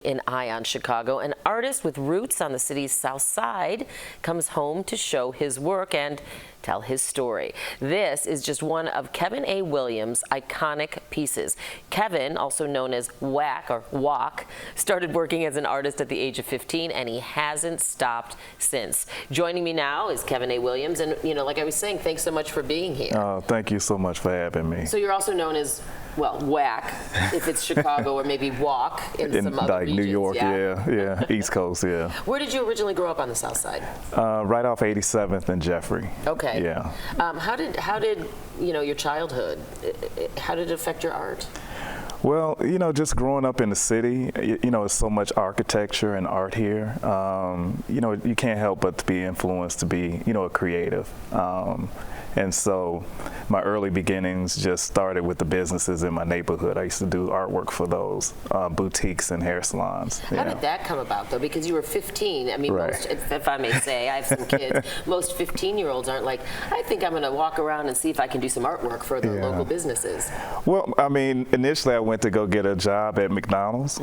In Eye on Chicago, an artist with roots on the city's south side comes home to show his work and tell his story. This is just one of Kevin A. Williams' iconic pieces. Kevin, also known as Whack or Walk, started working as an artist at the age of 15, and he hasn't stopped since. Joining me now is Kevin A. Williams, and like I was saying, thanks so much for being here. Thank you so much for having me. So you're also known as, well, Whack, if it's Chicago, or maybe Walk in some other like regions. New York, yeah, East Coast, yeah. Where did you originally grow up on the south side? Right off 87th and Jeffrey. Okay. Yeah. How did your childhood, how did it affect your art? Well, just growing up in the city, there's so much architecture and art here. You can't help but to be influenced to be, a creative. And so my early beginnings just started with the businesses in my neighborhood. I used to do artwork for those boutiques and hair salons. How did that come about, though? Because you were 15. I mean, right. Most, if I may say, I have some kids. Most 15-year-olds aren't like, I think I'm going to walk around and see if I can do some artwork for the local businesses. Well, I mean, initially I went to go get a job at McDonald's,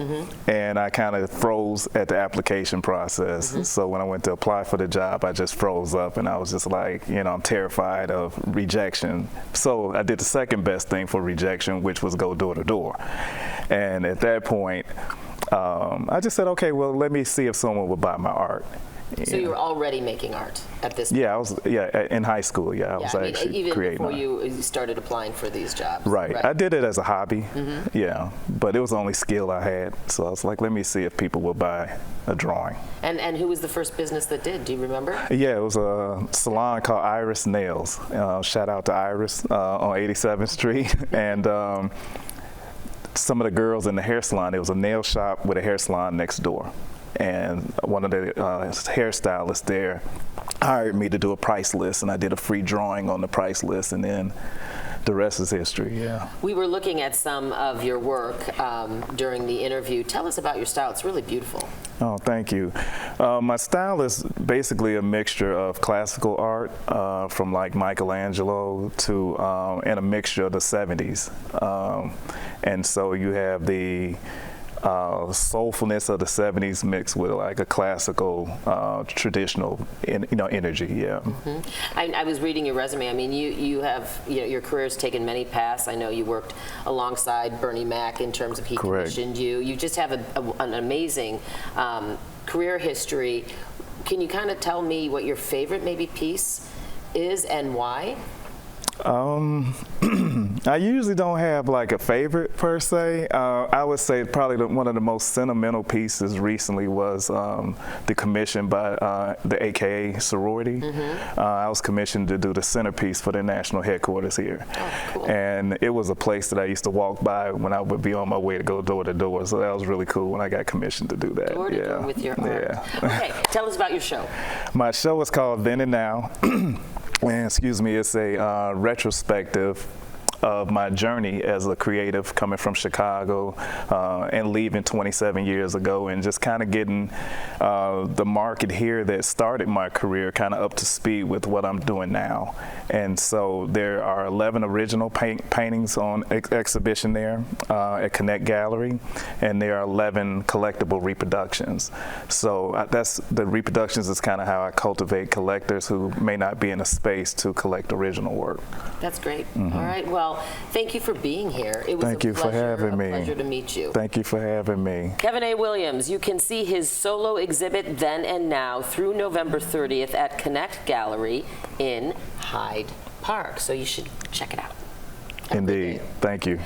and I kind of froze at the application process. So when I went to apply for the job, I just froze up, and I was just like, I'm terrified of rejection. So I did the second best thing for rejection, which was go door to door. And at that point, I just said, okay, well, let me see if someone would buy my art. So you were already making art at this point? Yeah, I was. Yeah, in high school. Yeah, I was actually even creating before art. you started applying for these jobs. Right. I did it as a hobby. Yeah, but it was the only skill I had. So I was like, let me see if people will buy a drawing. And who was the first business that did? Do you remember? Yeah, it was a salon called Iris Nails. Shout out to Iris on 87th Street. And some of the girls in the hair salon, there was a nail shop with a hair salon next door. And one of the hairstylists there hired me to do a price list, and I did a free drawing on the price list, and then the rest is history. Yeah. We were looking at some of your work during the interview. Tell us about your style. It's really beautiful. Oh, thank you. My style is basically a mixture of classical art from like Michelangelo to and a mixture of the 70s. And so you have the soulfulness of the 70s mixed with like a classical, traditional, energy. Yeah. I was reading your resume. I mean, you have your career's taken many paths. I know you worked alongside Bernie Mac in terms of he commissioned you. You just have an amazing career history. Can you kind of tell me what your favorite maybe piece is and why? I usually don't have like a favorite per se. I would say probably one of the most sentimental pieces recently was the commission by the AKA sorority. I was commissioned to do the centerpiece for their national headquarters here. Oh, cool. And it was a place that I used to walk by when I would be on my way to go door to door. So that was really cool when I got commissioned to do that. Door to door with your art. Yeah. Okay, tell us about your show. My show is called Then and Now. And excuse me, it's a retrospective of my journey as a creative coming from Chicago and leaving 27 years ago, and just kind of getting the market here that started my career kind of up to speed with what I'm doing now. And so there are 11 original paintings on exhibition there at Connect Gallery, and there are 11 collectible reproductions. So that's the reproductions is kind of how I cultivate collectors who may not be in a space to collect original work. That's great. All right. Well, thank you for being here. It was Thank you for having me. A pleasure to meet you. Thank you for having me. Kevin A. Williams, you can see his solo exhibit Then and Now through November 30th at Connect Gallery in Hyde Park. So you should check it out. Indeed. Thank you.